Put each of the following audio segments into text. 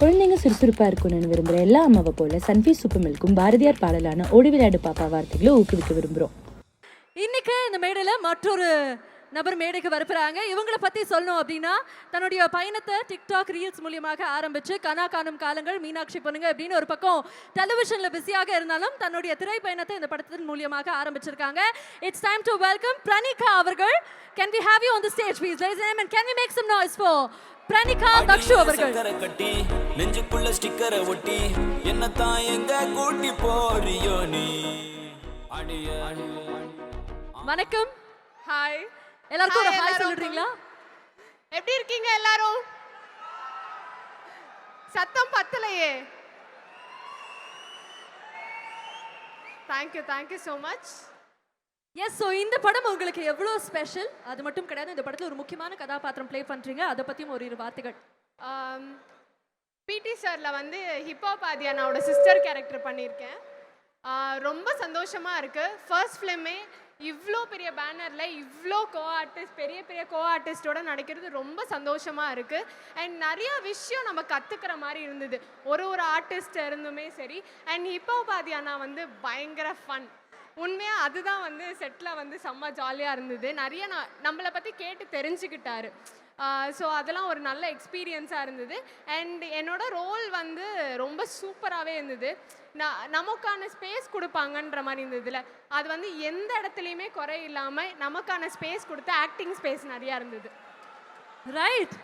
குழந்தைங்க சுறுசுறுப்பாக இருக்கணும்னு விரும்புகிற எல்லா அம்மாவை போல சன்ஃபீஸ் சூப்பர் மில்க்கும் பாரதியார் பாடலான ஓடி விளையாடு பாப்பா வார்த்தைகளை ஊக்குவிக்க விரும்புகிறோம். இன்னைக்கு இந்த மேடையில் மற்றொரு நபர் மேடைக்கு வரப்புறாங்க. இவங்களை பற்றி சொல்லணும் அப்படின்னா, தன்னுடைய பயணத்தை டிக்டாக் ரீல்ஸ் மூலியமாக ஆரம்பிச்சு கனா காணும் காலங்கள், மீனாட்சி பொண்ணுங்க அப்படின்னு ஒரு பக்கம் டெலிவிஷனில் பிஸியாக இருந்தாலும் தன்னுடைய திரை பயணத்தை இந்த படத்தின் மூலியமாக ஆரம்பிச்சிருக்காங்க. It's time to welcome Pranika அவர்கள். Can we have you on the stage please? Ladies and gentlemen, can we make some noise for Pranika Dakshu அவர்கள்? கட்டி நெஞ்சுக்குள்ள ஸ்டிக்கரை ஒட்டி என்னத்தான் எங்க கூட்டி போறியோ நீ. வணக்கம். ஹாய். எல்லாருக்கும் ஒரு ஹாய் சொல்றீங்களா? எப்படி இருக்கீங்க எல்லாரும்? சத்தம் பத்தலையே. Thank you so much. Yes, so இந்த படம் உங்களுக்கு எவ்வளோ ஸ்பெஷல்? அது மட்டும் கிடையாது, இந்த படத்தில் ஒரு முக்கியமான கதாபாத்திரம் ப்ளே பண்ணுறீங்க. அதை பற்றியும் ஒரு இரு வார்த்தைகள். பிடி சாரில் வந்து ஹிப்ஹாப் ஆதியானாவோட சிஸ்டர் கேரக்டர் பண்ணியிருக்கேன். ரொம்ப சந்தோஷமாக இருக்குது. ஃபர்ஸ்ட் ஃபிலிமே இவ்வளோ பெரிய பேனரில் இவ்வளோ பெரிய பெரிய கோ ஆர்டிஸ்டோட நடிக்கிறது ரொம்ப சந்தோஷமாக இருக்குது. அண்ட் நிறையா விஷயம் நம்ம கற்றுக்கிற மாதிரி இருந்தது ஒரு ஆர்டிஸ்ட் இருந்துமே சரி. அண்ட் ஹிப்ஹாப் ஆதியானா வந்து பயங்கர ஃபன். உண்மையாக அதுதான் வந்து செட்டில் வந்து செம்ம ஜாலியாக இருந்தது. நிறைய நம்மளை பற்றி கேட்டு தெரிஞ்சுக்கிட்டாரு. ஸோ அதெல்லாம் ஒரு நல்ல எக்ஸ்பீரியன்ஸாக இருந்தது. அண்ட் என்னோட ரோல் வந்து ரொம்ப சூப்பராகவே இருந்தது. நமக்கான ஸ்பேஸ் கொடுப்பாங்கன்ற மாதிரி இருந்ததுல, அது வந்து எந்த இடத்துலையுமே குறை இல்லாமல் நமக்கான ஸ்பேஸ் கொடுத்து ஆக்டிங் ஸ்பேஸ் நிறையா இருந்தது. ரைட்.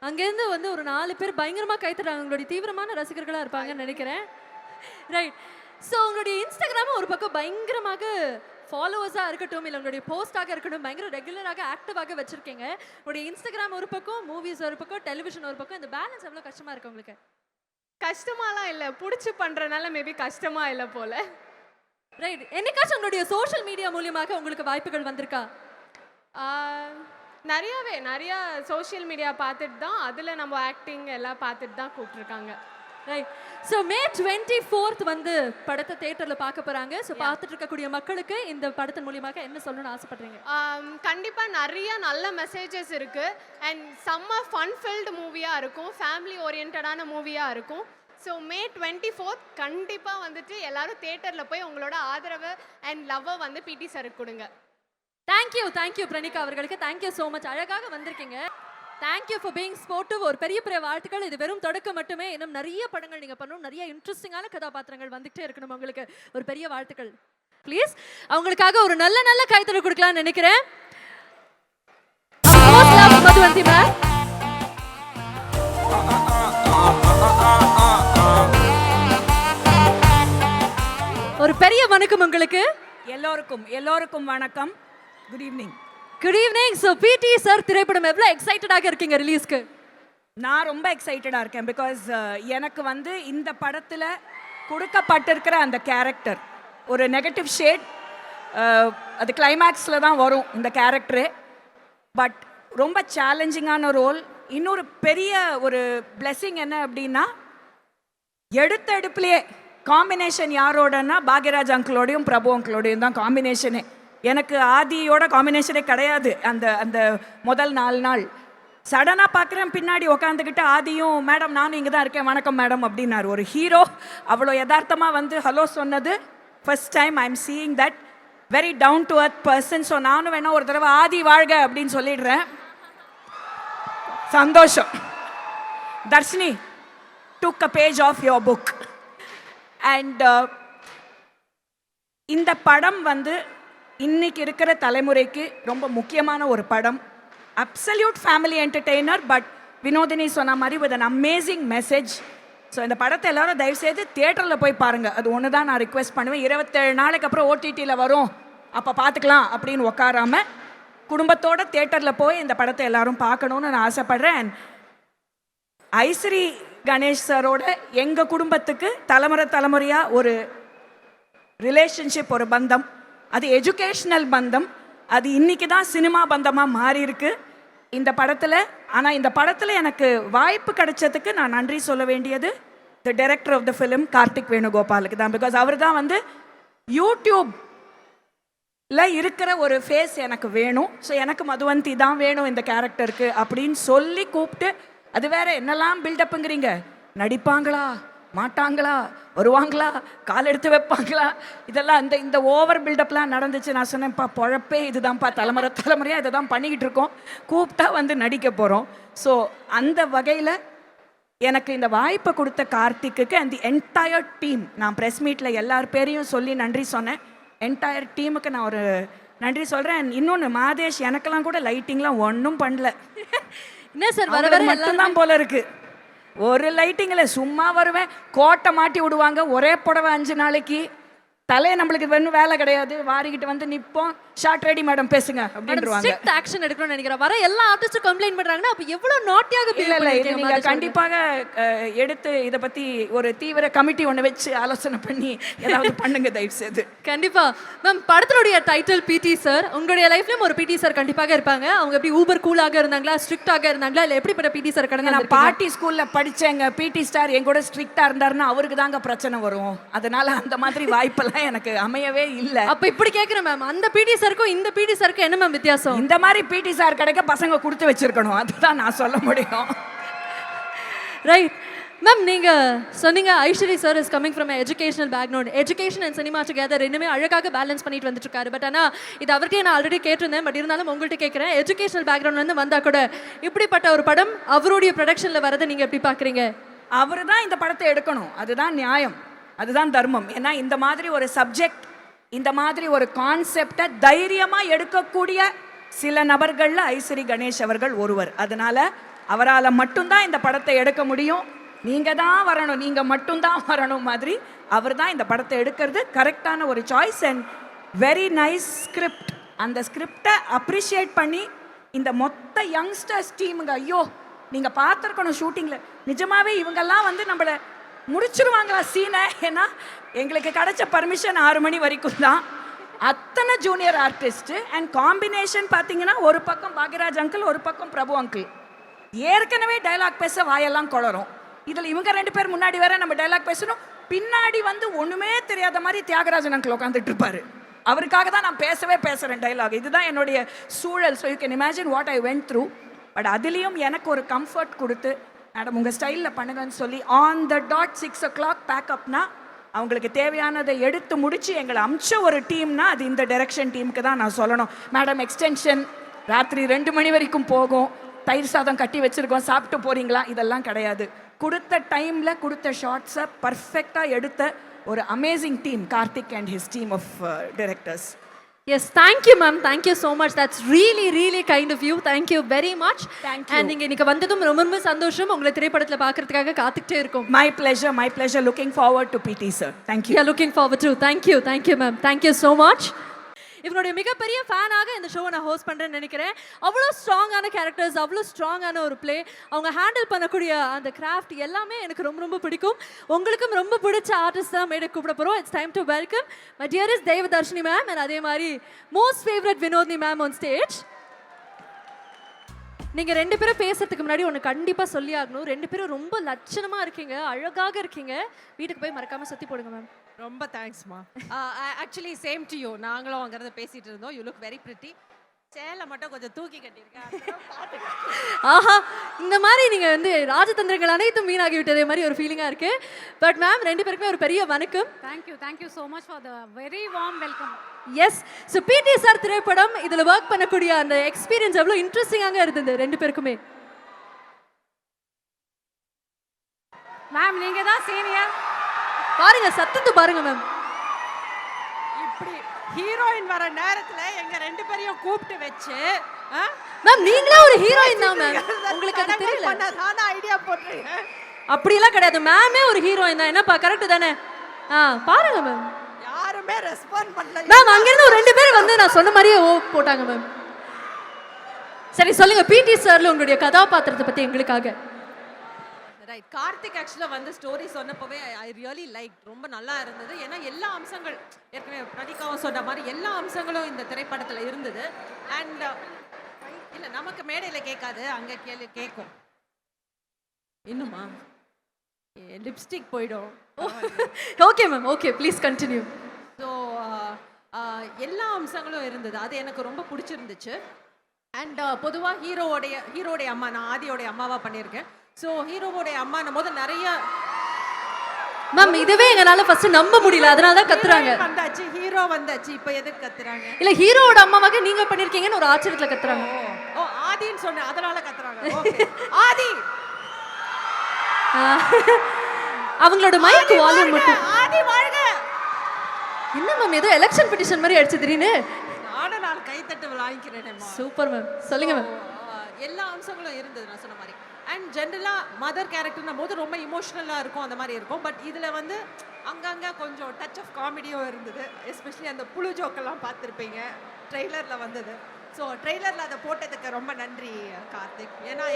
அங்கேருந்து வந்து ஒரு 4 பேர் பயங்கரமாக கைத்தறாங்க. உங்களுடைய தீவிரமான ரசிகர்களாக இருப்பாங்கன்னு நினைக்கிறேன். ரைட். ஸோ உங்களுடைய இன்ஸ்டாகிராமும் ஒரு பக்கம் பயங்கரமாக ஃபாலோவர்ஸாக இருக்கட்டும், இல்லை உங்களுடைய போஸ்டாக இருக்கட்டும், பயங்கர ரெகுலராக ஆக்டிவாக வச்சுருக்கீங்க. உங்களுடைய இன்ஸ்டாகிராம் ஒரு பக்கம், மூவிஸ் ஒரு பக்கம், டெலிவிஷன் ஒரு பக்கம். இந்த பேலன்ஸ் எவ்வளோ கஷ்டமாக இருக்குது உங்களுக்கு? கஷ்டமாலாம் இல்லை, பிடிச்சி பண்ணுறதுனால மேபி கஷ்டமாக இல்லை போல். ரைட். என்னைக்காச்சும் உங்களுடைய சோஷியல் மீடியா மூலியமாக உங்களுக்கு வாய்ப்புகள் வந்திருக்கா? நிறையா சோஷியல் மீடியா பார்த்துட்டு தான், அதில் நம்ம ஆக்டிங் எல்லாம் பார்த்துட்டு தான் கூப்பிட்ருக்காங்க. ரைட். ஸோ May 24th வந்து படத்தை தியேட்டரில் பார்க்க போகிறாங்க. ஸோ பார்த்துட்டு இருக்கக்கூடிய மக்களுக்கு இந்த படத்தின் மூலியமாக என்ன சொல்லணும்னு ஆசைப்படுறீங்க? கண்டிப்பாக நிறைய நல்ல மெசேஜஸ் இருக்குது. அண்ட் செம்ம ஃபன் ஃபில்டு மூவியாக இருக்கும், ஃபேமிலி ஓரியன்டான மூவியாக இருக்கும். ஸோ May 24th கண்டிப்பாக வந்துட்டு எல்லாரும் தியேட்டரில் போய் உங்களோட ஆதரவு அண்ட் லவ்வை வந்து பிடி சாருக்கு கொடுங்க. தேங்க்யூ பிரணிகா அவர்களுக்கு. Thank you so much. அழகாக வந்திருக்கீங்க. Thank you for being sportive. ஒரு பெரிய வாழ்த்துக்கள். இது வெறும் தொடக்கம் மட்டுமே. இன்னும் நிறைய படங்கள் நீங்கள் பண்ணணும், நிறைய இன்ட்ரெஸ்டிங்கான கதாபாத்திரங்கள் வந்துகிட்டே இருக்கணும். உங்களுக்கு ஒரு பெரிய வாழ்த்துக்கள். ப்ளீஸ் அவங்களுக்காக ஒரு நல்ல கைத்தறி கொடுக்கலாம்னு நினைக்கிறேன். மதுவந்தி மேம், ஒரு பெரிய வணக்கம் உங்களுக்கு. எல்லோருக்கும் வணக்கம். Good evening. Good evening. So PT sir திரைப்படம் எவ்வளோ எக்ஸைட்டடாக இருக்கீங்க ரிலீஸ்க்கு? நான் ரொம்ப எக்ஸைட்டடாக இருக்கேன். பிகாஸ் எனக்கு வந்து இந்த படத்தில் கொடுக்கப்பட்டிருக்கிற அந்த கேரக்டர் ஒரு நெகட்டிவ் ஷேட், அது கிளைமேக்ஸில் தான் வரும் இந்த கேரக்டரு. பட் ரொம்ப சேலஞ்சிங்கான ரோல். இன்னொரு பெரிய ஒரு பிளெஸிங் என்ன அப்படின்னா, எடுப்புலேயே காம்பினேஷன் யாரோடனா பாக்யராஜ் அங்கிளோடையும் பிரபு அங்கிளோடையும் தான் காம்பினேஷனே. எனக்கு ஆதியோட காம்பினேஷனே கிடையாது. அந்த முதல் 4 நாள் சடனாக பார்க்குறேன், பின்னாடி உக்காந்துக்கிட்டு ஆதியும் மேடம் நானும் இங்கே தான் இருக்கேன், வணக்கம் மேடம் அப்படின்னாரு. ஒரு ஹீரோ அவ்வளோ யதார்த்தமாக வந்து ஹலோ சொன்னது first time I am seeing that. Very down to earth person. So நானும் வேணா ஒரு தடவை ஆதி வாழ்க அப்படின்னு சொல்லிடுறேன். சந்தோஷம். Darshini took a page of your book. And இந்த படம் வந்து இன்னைக்கு இருக்கிற தலைமுறைக்கு ரொம்ப முக்கியமான ஒரு படம். Absolute family entertainer, but Vinodhini சொன்ன மாதிரி with an amazing message. So இந்த படத்தை எல்லாரும் தயவுசெய்து தியேட்டரில் போய் பாருங்கள். அது ஒன்று தான் நான் ரிக்வெஸ்ட் பண்ணுவேன். 27 நாளைக்கு அப்புறம் ஓடிடியில் வரும், அப்போ பார்த்துக்கலாம் அப்படின்னு உட்காராம குடும்பத்தோட தியேட்டரில் போய் இந்த படத்தை எல்லாரும் பார்க்கணுன்னு நான் ஆசைப்பட்றேன். ஐஸ்ரீ கணேஷ் சாரோட எங்கள் குடும்பத்துக்கு தலைமுறையாக ஒரு ரிலேஷன்ஷிப், ஒரு பந்தம். அது எஜுகேஷ்னல் பந்தம். அது இன்னைக்கு தான் சினிமா பந்தமாக மாறி இருக்கு இந்த படத்தில். ஆனால் இந்த படத்தில் எனக்கு வாய்ப்பு கிடைச்சதுக்கு நான் நன்றி சொல்ல வேண்டியது the director of the film Karthik வேணுகோபாலுக்கு தான். பிகாஸ் அவர் தான் வந்து யூடியூப்ல இருக்கிற ஒரு ஃபேஸ் எனக்கு வேணும், ஸோ எனக்கு மதுவந்தி தான் வேணும் இந்த கேரக்டருக்கு அப்படின்னு சொல்லி கூப்பிட்டு, அது வேற என்னெல்லாம் பில்டப்புங்கிறீங்க, நடிப்பாங்களா மாட்டாங்களா, வருவாங்களா, கால் எடுத்து வைப்பாங்களா, இதெல்லாம் இந்த ஓவர் பில்டப்லாம் நடந்துச்சு. நான் சொன்னேன்ப்பா, பொழப்பே இதுதான்ப்பா, தலைமுறையாக இதை தான் பண்ணிக்கிட்டு இருக்கோம், கூப்பிட்டா வந்து நடிக்க போகிறோம். ஸோ அந்த வகையில் எனக்கு இந்த வாய்ப்பை கொடுத்த கார்த்திக்கு அண்ட் தி என்டையர் டீம், நான் ப்ரெஸ் மீட்டில் எல்லார் பேரையும் சொல்லி நன்றி சொன்னேன். என்டையர் டீமுக்கு நான் ஒரு நன்றி சொல்கிறேன். இன்னொன்று, மாதேஷ் எனக்கெல்லாம் கூட லைட்டிங்லாம் ஒன்றும் பண்ணல. என்ன சார் வர வர மட்டும்தான் போல இருக்கு. ஒரு லைட்டிங்கில் சும்மா வருவேன், கோட்டை மாட்டி விடுவாங்க, ஒரே புடவை 5 நாளைக்கு, தலையை நம்மளுக்கு வேணும் வேலை கிடையாது, வாரிக்கிட்டு வந்து நிற்போம், ஷார்ட் ரெடி மேடம் பேசுங்க அப்படின்றாங்க. ஸ்ட்ரிக்ட் ஆக்ஷன் எடுக்கணும்னு நினைக்கிறேன். வர எல்லா ஆர்டிஸ்டும் கம்ப்ளைண்ட் பண்றாங்கன்னா அப்ப எவ்வளவு நாட்டியாக இல்ல இது நீங்க கண்டிப்பாக எடுத்து இத பத்தி ஒரு தீவிர கமிட்டி ஒண்ணு வச்சு ஆலோசனை பண்ணி ஏதாவது பண்ணுங்க தயவு செய்து. கண்டிப்பா மேம். படத்தினுடைய டைட்டில் பிடி சார். உங்களுடைய லைஃப்லயும் ஒரு பிடி சார் கண்டிப்பாக இருப்பாங்க. அவங்க எப்படி ஊபர் கூலாக இருந்தாங்களா, ஸ்ட்ரிக்டாக இருந்தாங்களா, இல்ல எப்படிப்பட்ட பிடி சார் கடந்து? நான் பார்ட்டி ஸ்கூல்ல படிச்சேங்க. பிடி ஸ்டார் என் கூட ஸ்ட்ரிக்டா இருந்தாருன்னா அவருக்கு தாங்க பிரச்சனை வரும். அதனால அந்த மாதிரி வாய்ப்பெல்லாம் எனக்கு அமையவே இல்ல. அப்ப இப்படி கேக்குறேன் மேம், அந்த பிடி சாருக்கும் இந்த பிடி சாருக்கு என்ன மேம் வித்தியாசம்? இந்த மாதிரி பிடி சார் கிடைக்க பசங்க கொடுத்து வச்சிருக்கணும், அதுதான் நான் சொல்ல முடியும். ரைட் மேம், நீங்க சொன்னீங்க Ishari sir is coming from educational background. Education and cinema together ரெண்டுமே அழகாக பேலன்ஸ் பண்ணிட்டு வந்துட்டு இருக்காரு. பட் ஆனால் இது அவர்கிட்ட நான் ஆல்ரெடி கேட்டிருந்தேன். பட் இருந்தாலும் உங்கள்கிட்ட கேட்குறேன், எஜுகேஷனல் பேக்ரவுண்ட்லேருந்து வந்தால் கூட இப்படிப்பட்ட ஒரு படம் அவருடைய ப்ரொடக்ஷனில் வரதை நீங்கள் எப்படி பார்க்குறீங்க? அவர் தான் இந்த படத்தை எடுக்கணும், அதுதான் நியாயம், அதுதான் தர்மம். ஏன்னா இந்த மாதிரி ஒரு சப்ஜெக்ட், இந்த மாதிரி ஒரு கான்செப்டை தைரியமாக எடுக்கக்கூடிய சில நபர்களில் ஐஸ்வரி கணேஷ் அவர்கள் ஒருவர். அதனால அவரால் மட்டும்தான் இந்த படத்தை எடுக்க முடியும். நீங்கள் தான் வரணும், நீங்கள் மட்டும்தான் வரணும் மாதிரி அவர் தான் இந்த படத்தை எடுக்கிறது கரெக்டான ஒரு choice. And very nice script. அந்த ஸ்கிரிப்டை அப்ரிஷியேட் பண்ணி இந்த மொத்த யங்ஸ்டர்ஸ் டீமுங்க, ஐயோ நீங்கள் பார்த்துருக்கணும் ஷூட்டிங்கில், நிஜமாவே இவங்கெல்லாம் வந்து நம்மளை முடிச்சிருவாங்களா சீனை? ஏன்னா எங்களுக்கு கிடைச்ச பர்மிஷன் 6 மணி வரைக்கும் தான். அத்தனை ஜூனியர் ஆர்டிஸ்ட் அண்ட் காம்பினேஷன் பார்த்தீங்கன்னா, ஒரு பக்கம் பாக்யராஜ் அங்கிள், ஒரு பக்கம் பிரபு அங்கிள். ஏற்கனவே டைலாக் பேச வாயெல்லாம் குளரும், இதில் இவங்க 2 பேர் முன்னாடி வேற நம்ம டைலாக் பேசணும். பின்னாடி வந்து ஒன்றுமே தெரியாத மாதிரி தியாகராஜன் அங்கிள் உட்காந்துட்டு இருப்பாரு. அவருக்காக தான் நான் பேசுகிறேன் டைலாக். இதுதான் என்னுடைய சூழல். So you can imagine what I went through. But அதுலேயும் எனக்கு ஒரு கம்ஃபர்ட் கொடுத்து, மேடம் உங்கள் ஸ்டைலில் பண்ணுங்கன்னு சொல்லி ஆன் த டாட் 6 o'clock பேக்கப்னா அவங்களுக்கு தேவையானதை எடுத்து முடித்து எங்களை அமிச்ச ஒரு டீம்னா அது இந்த டைரக்ஷன் டீமுக்கு தான் நான் சொல்லணும். மேடம் எக்ஸ்டென்ஷன் ராத்திரி 2 மணி வரைக்கும் போகும், தயிர் சாதம் கட்டி வச்சுருக்கோம், சாப்பிட்டு போகிறீங்களா, இதெல்லாம் கிடையாது. கொடுத்த டைமில் கொடுத்த ஷார்ட்ஸை பர்ஃபெக்டாக எடுத்த ஒரு amazing team, Karthik and his team of directors. Yes, thank you ma'am, thank you so much, that's really really kind of you, thank you very much. Thank you. And நீங்க இன்னைக்கு வந்ததும் ரொம்ப சந்தோஷம். உங்களை திரைப்படத்துல பார்க்கிறதுக்காக காத்துக்கிட்டே இருக்கோம். My pleasure, looking forward to PT sir. Thank you. Yeah, looking forward to. Thank you ma'am, thank you so much. இவனுடைய மிகப்பெரிய ஃபேனாக இந்த ஷோவை நான் ஹோஸ்ட் பண்ணுறேன்னு நினைக்கிறேன். அவ்வளோ ஸ்ட்ராங்கான கேரக்டர்ஸ், அவ்வளோ ஸ்ட்ராங்கான ஒரு பிளே, அவங்க ஹேண்டில் பண்ணக்கூடிய அந்த கிராஃப்ட் எல்லாமே எனக்கு ரொம்ப பிடிக்கும். உங்களுக்கும் ரொம்ப பிடிச்ச ஆர்டிஸ்ட் தான் மேடை கூப்பிட போகிறோம். It's time to welcome my dearest Devadarshini ma'am and அதே மாதிரி most favourite Vinodhini ma'am on stage. நீங்கள் 2 பேரும் பேசுறதுக்கு முன்னாடி ஒன்று கண்டிப்பாக சொல்லி ஆகணும். 2 பேரும் ரொம்ப லட்சணமாக இருக்கீங்க, அழகாக இருக்கீங்க. வீட்டுக்கு போய் மறக்காமல் சுற்றி போடுங்க மேம். ரொம்ப தேங்க்ஸ்மா. Actually same to you. நாங்களும் அங்கிறத பேசிட்டு இருந்தோம். You look very pretty. சேலை மட்டும் கொஞ்சம் தூக்கி கட்டியிருக்கேன். ஆஹா, இந்த மாதிரி நீங்கள் வந்து ராஜதந்திரங்கள் அனைத்தும் வீணாகி விட்டதே மாதிரி ஒரு ஃபீலிங்காக இருக்குது. பட் மேம் 2 பேருக்குமே ஒரு பெரிய வணக்கம். Thank you so much for the very warm welcome. Yes, so PT sir திரைப்படம், இதில் ஒர்க் பண்ணக்கூடிய அந்த எக்ஸ்பீரியன்ஸ் எவ்வளோ இன்ட்ரெஸ்டிங்காக இருந்தது 2 பேருக்குமே? மேம் நீங்கள் தான் சீனியர். பாருங்க, சத்தத்தை பாருங்க மேம். இப்படி ஹீரோயின் வர நேரத்துல எங்க 2 பேரையும் கூப்பிட்டு வச்சு மேம் நீங்களே ஒரு ஹீரோயின் தான் மேம். உங்களுக்கு அது தெரியல? நான் ஐடியா போட்டுருக்கேன். அப்படிலாம் கிடையாது, மேமே ஒரு ஹீரோயின் தான். என்னப்பா கரெக்ட் தானே? பாருங்க மேம், யாருமே ரெஸ்பாண்ட் பண்ணல மேம். அங்கிருந்து ஒரு 2 பேர் வந்து நான் சொன்ன மாதிரியே போட்டாங்க மேம். சரி சொல்லுங்க, பிடி சார்ல உங்களுடைய கதாபாத்திரத்தை பத்தி எங்களுக்காக. ரைட், கார்த்திக் ஆக்சுவலாக வந்து ஸ்டோரி சொன்னப்பவே ஐ ரியலி லைக், ரொம்ப நல்லா இருந்தது. ஏன்னா எல்லா அம்சங்கள், ஏற்கனவே பிரதிகாவும் சொன்ன மாதிரி எல்லா அம்சங்களும் இந்த திரைப்படத்தில் இருந்தது. அண்ட் இல்லை நமக்கு மேடையில் கேட்காது, அங்கே கேட்கும். இன்னுமா லிப்ஸ்டிக் போயிடும். Okay ma'am, okay please continue. So எல்லா அம்சங்களும் இருந்தது, அது எனக்கு ரொம்ப பிடிச்சிருந்துச்சு. அண்ட் பொதுவாக ஹீரோடைய அம்மா, நான் ஆதியோடைய அம்மாவாக பண்ணியிருக்கேன். ஸோ ஹீரோவோடைய அம்மான்னும் போது நிறைய மேம் இதுவே எங்களால ஃபர்ஸ்ட் நம்ப முடியல, அதனால தான் கத்துறாங்க. வந்தாச்சு, ஹீரோ வந்தாச்சு, இப்போ எதுக்கு கத்துறாங்க? இல்ல ஹீரோவோட அம்மாவாக நீங்க பண்ணிருக்கீங்கன்னு ஒரு ஆச்சரியத்துல கத்துறாங்க. ஓ ஆதின்னு சொன்னேன், அதனால கத்துறாங்க. ஓகே ஆதி, அவங்களோட மைக் வால்யூம் மட்டும். ஆதி வாழ்க. என்ன மேம் ஏதோ எலெக்ஷன் பெட்டிஷன் மாதிரி அடிச்சு திடீர்னு. நானும் நான் கைத்தட்டு வாங்கிக்கிறேன். சூப்பர் மேம், சொல்லுங்க மேம். எல்லா அம்சங்களும் இருந்தது நான் சொன்ன மாதிரி. அண்ட் ஜென்ரலாக மதர் கேரக்டர்னும் போது ரொம்ப இமோஷ்னலாக இருக்கும், அந்த மாதிரி இருக்கும். பட் இதில் வந்து அங்கங்கே கொஞ்சம் டச் ஆஃப் காமெடியும் இருந்தது. எஸ்பெஷலி அந்த புழு ஜோக்கெல்லாம் பார்த்துருப்பீங்க, ட்ரெய்லரில் வந்தது. ஸோ ட்ரெய்லரில் அதை போட்டதுக்கு ரொம்ப நன்றி கார்த்திக். ஏன்னா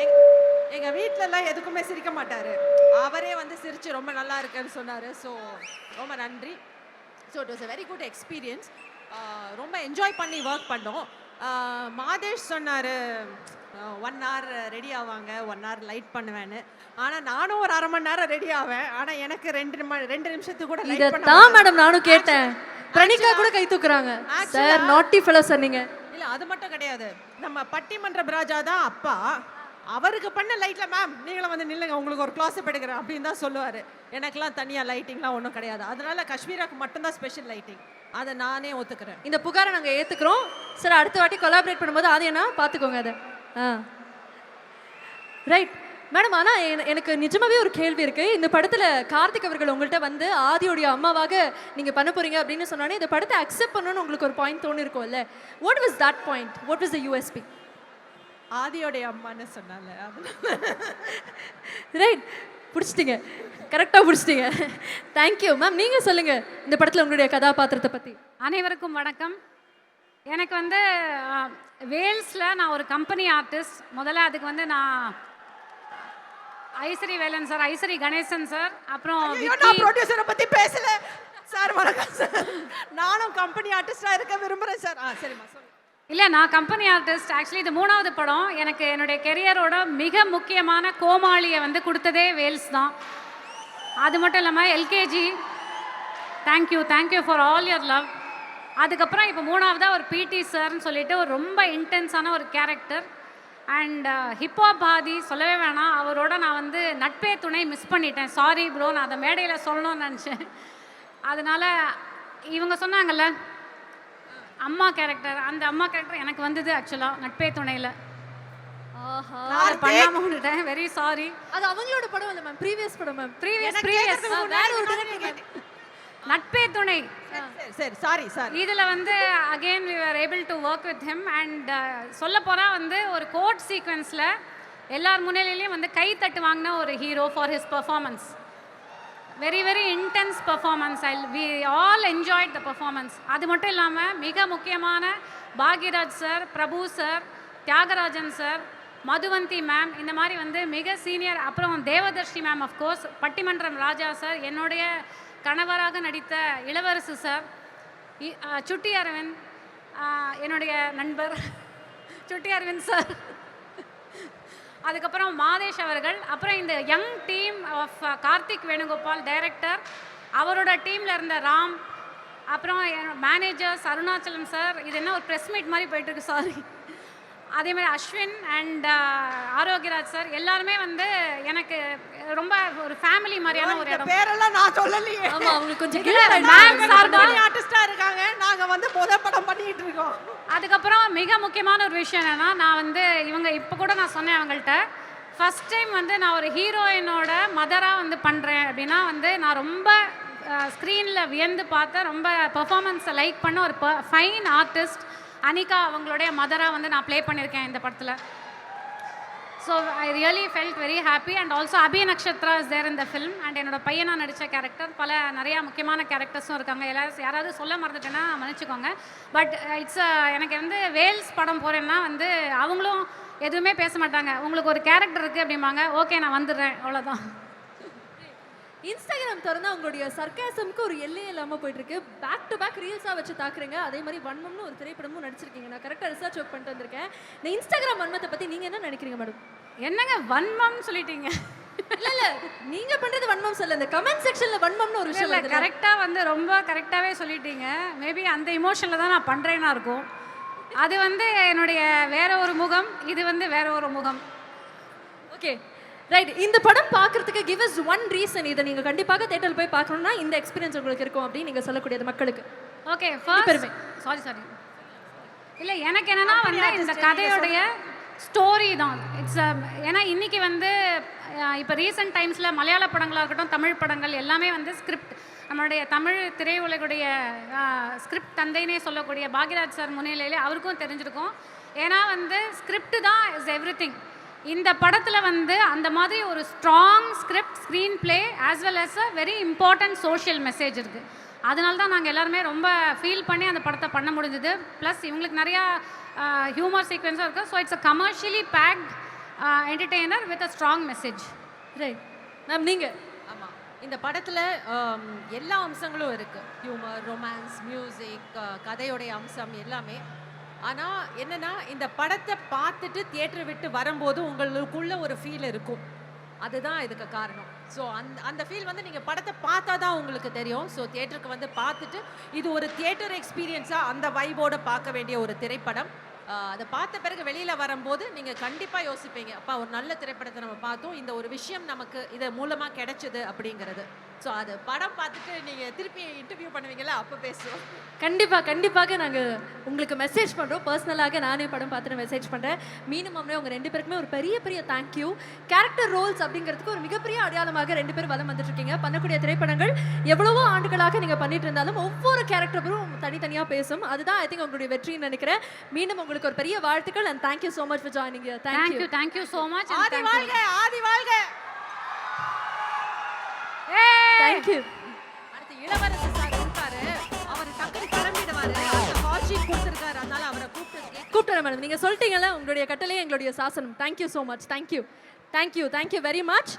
எங்கள் வீட்டிலலாம் எதுக்குமே சிரிக்க மாட்டார், அவரே வந்து சிரித்து ரொம்ப நல்லா இருக்குன்னு சொன்னார். ஸோ ரொம்ப நன்றி. So it was a very good experience. ரொம்ப என்ஜாய் பண்ணி ஒர்க் பண்ணோம். மாதேஷ் சொன்னார் 1 hour ரெடி ஆவாங்க, 1 hour லைட் பண்ணுவேன்னு. ஆனால் நானும் ஒரு 1/2 மணி நேரம் ரெடி ஆவேன். ஆனால் எனக்கு 2 நிமிஷத்துக்கு கூட லைட் பண்ண இதான் மேடம் நானும் கேட்டேன். பிரணிகா கூட கை தூக்குறாங்க. சார் நாட்டி ஃபெலோ சொன்னீங்க. இல்லை அது மட்டும் கிடையாது, நம்ம பட்டிமன்ற ராஜா தான் அப்பா. அவருக்கு பண்ண லைட்ல மேம் நீங்களும் வந்து நில்லுங்க, உங்களுக்கு ஒரு க்ளாஸ் எடுக்கிறேன் அப்படின்னு தான் சொல்லுவார். எனக்கெல்லாம் தனியாக லைட்டிங்லாம் ஒன்றும் கிடையாது. அதனால காஷ்மீராக்கு மட்டும்தான் ஸ்பெஷல் லைட்டிங். அதை நானே ஒத்துக்கிறேன். இந்த புகாரை நாங்கள் ஏற்றுக்கிறோம் சார். அடுத்த வாட்டி கொலாபரேட் பண்ணும்போது அது என்ன பார்த்துக்கோங்க அதை. Right madam. ஆனால் எனக்கு நிஜமாவே ஒரு கேள்வி இருக்குது. இந்த படத்தில் கார்த்திக் அவர்கள் உங்கள்கிட்ட வந்து ஆதியோடைய அம்மாவாக நீங்கள் பண்ண போகிறீங்க அப்படின்னு சொன்னோன்னே இந்த படத்தை அக்செப்ட் பண்ணணும்னு உங்களுக்கு ஒரு பாயிண்ட் தோணி இருக்கும்ல. What was that point? What was the USB? ஆதியோடைய அம்மான்னு சொன்னால. ரைட், பிடிச்சிட்டிங்க, கரெக்டாக பிடிச்சிட்டிங்க. Thank you ma'am. நீங்கள் சொல்லுங்கள் இந்த படத்தில் உங்களுடைய கதாபாத்திரத்தை பற்றி. அனைவருக்கும் வணக்கம். எனக்கு வந்து வேல்ஸில் நான் ஒரு கம்பெனி ஆர்டிஸ்ட். முதல்ல அதுக்கு வந்து நான் ஐஸ்வரி வேலன் சார், ஐஸ்வரி கணேசன் சார், அப்புறம் நான் ப்ரொடியூசரை பற்றி பேசல சார். வணக்கம் சார், நானும் கம்பெனி ஆர்டிஸ்டாக இருக்க விரும்புகிறேன் சார். சரிம்மா சொல்லு. இல்லை, நான் கம்பெனி ஆர்டிஸ்ட். ஆக்சுவலி இது 3வது படம். எனக்கு என்னுடைய கெரியரோட மிக முக்கியமான கோமாளியை வந்து கொடுத்ததே வேல்ஸ் தான். அது மட்டும் இல்லாமல் LKG, thank you for all your love. அதுக்கப்புறம் இப்போ 3வதாக ஒரு பிடி சார்னு சொல்லிட்டு ஒரு ரொம்ப இன்டென்ஸான ஒரு கேரக்டர். அண்ட் ஹிப்ஹாப் ஆதி சொல்லவே வேணாம், அவரோட நான் வந்து நட்பே துணை மிஸ் பண்ணிட்டேன். சாரி ப்ரோ, நான் அதை மேடையில் சொல்லணும்னு நினச்சேன். அதனால் இவங்க சொன்னாங்கல்ல அம்மா கேரக்டர், அந்த அம்மா கேரக்டர் எனக்கு வந்தது ஆக்சுவலாக நட்பே துணையில். பண்ணாம விட்டுட்டேன், வெரி சாரி. அது அவங்களோட படம் இல்லை மேம், ப்ரீவியஸ் படம் மேம். ப்ரீவியஸ் வேற ஒரு director. நட்பே துணை. சரி சாரி. இதில் வந்து again we were able to work with him. And சொல்ல போனால் வந்து ஒரு கோர்ட் சீக்வன்ஸில் எல்லார் முன்னிலையிலையும் வந்து கை தட்டு வாங்கின ஒரு hero for his performance. Very very intense performance. we all enjoyed the performance. அது மட்டும் இல்லாமல் மிக முக்கியமான Bhagyaraj sir, Prabhu sir, Thiagarajan sir, Madhuvanthi ma'am, இந்த மாதிரி வந்து மிக சீனியர். அப்புறம் தேவதர்ஷி மேம், அஃப்கோர்ஸ் பட்டிமன்றம் ராஜா சார், என்னுடைய கணவராக நடித்த இளவரசு சார், சுட்டி அரவிந்த், என்னுடைய நண்பர் சுட்டி அரவிந்த் சார், அதுக்கப்புறம் மாதேஷ் அவர்கள், அப்புறம் இந்த young team of Karthik Venugopal director, அவரோட டீமில் இருந்த ராம், அப்புறம் மேனேஜர்ஸ் அருணாச்சலம் சார். இது என்ன ஒரு ப்ரெஸ் மீட் மாதிரி போயிட்டுருக்கு, சாரி. அதே மாதிரி அஸ்வின் அண்ட் ஆரோக்கியராஜ் சார், எல்லாருமே வந்து எனக்கு ரொம்ப ஒரு ஃபேமிலி மாதிரியான ஒரு இடம். பேரெல்லாம் நான் சொல்லலையே. ஆமா, அவங்க கொஞ்சம் மேம் சார்பாக ஆர்டிஸ்டாக இருக்காங்க, நாங்கள் வந்து முதல் படம் பண்ணிட்டு இருக்கோம். அதுக்கப்புறம் மிக முக்கியமான ஒரு விஷயம் என்னென்னா, நான் வந்து இவங்க இப்போ கூட நான் சொன்னேன் அவங்கள்ட்ட, ஃபஸ்ட் டைம் வந்து நான் ஒரு ஹீரோயினோட மதராக வந்து பண்ணுறேன் அப்படின்னா வந்து நான் ரொம்ப ஸ்க்ரீனில் வியந்து பார்த்தேன். ரொம்ப பெர்ஃபார்மன்ஸை லைக் பண்ண ஒரு ஃபைன் ஆர்டிஸ்ட் அனிகா அவங்களுடைய மதராக வந்து நான் ப்ளே பண்ணியிருக்கேன் இந்த படத்தில். So I really felt very happy. And also அபிய நக்ஷத்ரா இஸ் தேர் இந்த ஃபிலிம். அண்ட் என்னோட பையனாக நடித்த கேரக்டர், நிறையா முக்கியமான கேரக்டர்ஸும் இருக்காங்க. யாராவது சொல்ல மறந்துட்டேன்னா மன்னிச்சுக்கோங்க. பட் எனக்கு வந்து வேல்ஸ் படம் போகிறேன்னா வந்து அவங்களும் எதுவுமே பேச மாட்டாங்க. உங்களுக்கு ஒரு கேரக்டர் இருக்குது அப்படிம்பாங்க, ஓகே நான் வந்துடுறேன், அவ்வளோதான். இன்ஸ்டாகிராம் திறந்தா உங்களுடைய சர்க்காசம்க்கு ஒரு எல்லையே இல்லாமல் போயிட்டு இருக்கு. பேக் டு பேக் ரீல்ஸாக வச்சு தாக்குறீங்க. அதே மாதிரி வன்மம்னு ஒரு திரைப்படமும் நடிச்சிருக்கீங்க. நான் கரெக்டாக ரிசர்ச் ஒர்க் பண்ணிட்டு வந்திருக்கேன். இந்த இன்ஸ்டாகிராம் வன்மத்தை பற்றி நீங்கள் என்ன நினைக்கிறீங்க மேடம்? என்னங்க வன்மம்னு சொல்லிட்டீங்க? இல்லை நீங்கள் பண்ணுறது வன்மம் சொல்ல, இந்த கமெண்ட் செக்ஷனில் வன்மம்னு ஒரு விஷயம் இல்லை, கரெக்டாக வந்து ரொம்ப கரெக்டாகவே சொல்லிட்டீங்க. மேபி அந்த இமோஷனில் தான் நான் பண்ணுறேன்னா இருக்கும். அது வந்து என்னுடைய வேற ஒரு முகம், இது வந்து வேற ஒரு முகம். ஓகே ரைட், இந்த படம் பார்க்கறதுக்கு கிவ் us ஒன் ரீசன், இதை நீங்க கண்டிப்பாக தியேட்டர்ல போய் பார்க்கணும்னா இந்த எக்ஸ்பீரியன்ஸ் உங்களுக்கு இருக்கும் அப்படின்னு நீங்க சொல்லக்கூடியது மக்களுக்கு. ஓகே, ஃபர்ஸ்ட் சாரி இல்லை, எனக்கு என்னன்னா வந்து இந்த கதையோடைய ஸ்டோரி தான். இட்ஸ் ஏன்னா இன்னைக்கு வந்து இப்போ ரீசெண்ட் டைம்ஸில் மலையாள படங்களாக இருக்கட்டும், தமிழ் படங்கள் எல்லாமே வந்து ஸ்கிரிப்ட், நம்மளுடைய தமிழ் திரையுலகுடைய ஸ்கிரிப்ட் தந்தைனே சொல்லக்கூடிய பாக்யராஜ் சார் முன்னிலையிலே அவருக்கும் தெரிஞ்சிருக்கும். ஏன்னா வந்து ஸ்கிரிப்ட் தான் இஸ் எவ்ரிதிங். இந்த படத்தில் வந்து அந்த மாதிரி ஒரு strong script, screenplay as well as a very important social message இருக்குது. அதனால தான் நாங்கள் எல்லாருமே ரொம்ப ஃபீல் பண்ணி அந்த படத்தை பண்ண முடிஞ்சது. ப்ளஸ் இவங்களுக்கு நிறையா ஹியூமர் சீக்வன்ஸும் இருக்குது. So it's a commercially packed entertainer with a strong message. Right ma'am, நீங்கள்? ஆமாம், இந்த படத்தில் எல்லா அம்சங்களும் இருக்குது. ஹியூமர், ரொமான்ஸ், மியூசிக், கதையோடைய அம்சம் எல்லாமே. ஆனால் என்னென்னா, இந்த படத்தை பார்த்துட்டு தியேட்டரை விட்டு வரும்போது உங்களுக்குள்ள ஒரு ஃபீல் இருக்கும். அதுதான் இதுக்கு காரணம். ஸோ அந்த ஃபீல் வந்து நீங்கள் படத்தை பார்த்தா தான் உங்களுக்கு தெரியும். ஸோ தியேட்டருக்கு வந்து பார்த்துட்டு இது ஒரு தியேட்டர் எக்ஸ்பீரியன்ஸாக அந்த வைபோடு பார்க்க வேண்டிய ஒரு திரைப்படம். அதை பார்த்த பிறகு வெளியில் வரும்போது நீங்கள் கண்டிப்பாக யோசிப்பீங்க, அப்பா ஒரு நல்ல திரைப்படத்தை நம்ம பார்த்தோம், இந்த ஒரு விஷயம் நமக்கு இது மூலமாக கிடைச்சது அப்படிங்கிறது. ஸோ அது படம் பார்த்துட்டு நீங்கள் திருப்பி இன்டர்வியூ பண்ணுவீங்களா, அப்போ பேசுவோம். கண்டிப்பாக நாங்கள் உங்களுக்கு மெசேஜ் பண்ணுறோம். பர்சனலாக நானே படம் பார்த்துட்டு மெசேஜ் பண்ணுறேன். மீனும் அம்மே உங்கள் 2 பேருக்குமே ஒரு பெரிய தேங்க்யூ. கேரக்டர் ரோல்ஸ் அப்படிங்கிறதுக்கு ஒரு மிகப்பெரிய அடையாளமாக 2 பேரும் வலம் வந்துட்டு இருக்கீங்க. பண்ணக்கூடிய திரைப்படங்கள் எவ்வளவோ ஆண்டுகளாக நீங்கள் பண்ணிட்டு இருந்தாலும் ஒவ்வொரு கேரக்டரும் தனித்தனியாக பேசும். அதுதான் ஐ திங்க் உங்களுடைய வெற்றின்னு நினைக்கிறேன். மீண்டும் உங்களுக்கு ஒரு பெரிய வாழ்த்துக்கள் and thank you so much for joining here. Thank you so much. ஆதி வாழ்க, ஆதி வாழ்க. Thank you. அடுத்து இளவரசு சார் இருக்காரு, அவர் டக்குனு கிளம்பிடுவாரு. அந்த காட்சி கொடுத்துருக்காரு, அதனால அவரை கூப்பிட்டு மேடம். நீங்கள் சொல்லிட்டீங்கல்ல, உங்களுடைய கட்டளையே எங்களுடைய சாசனம். Thank you so much. Thank you very much.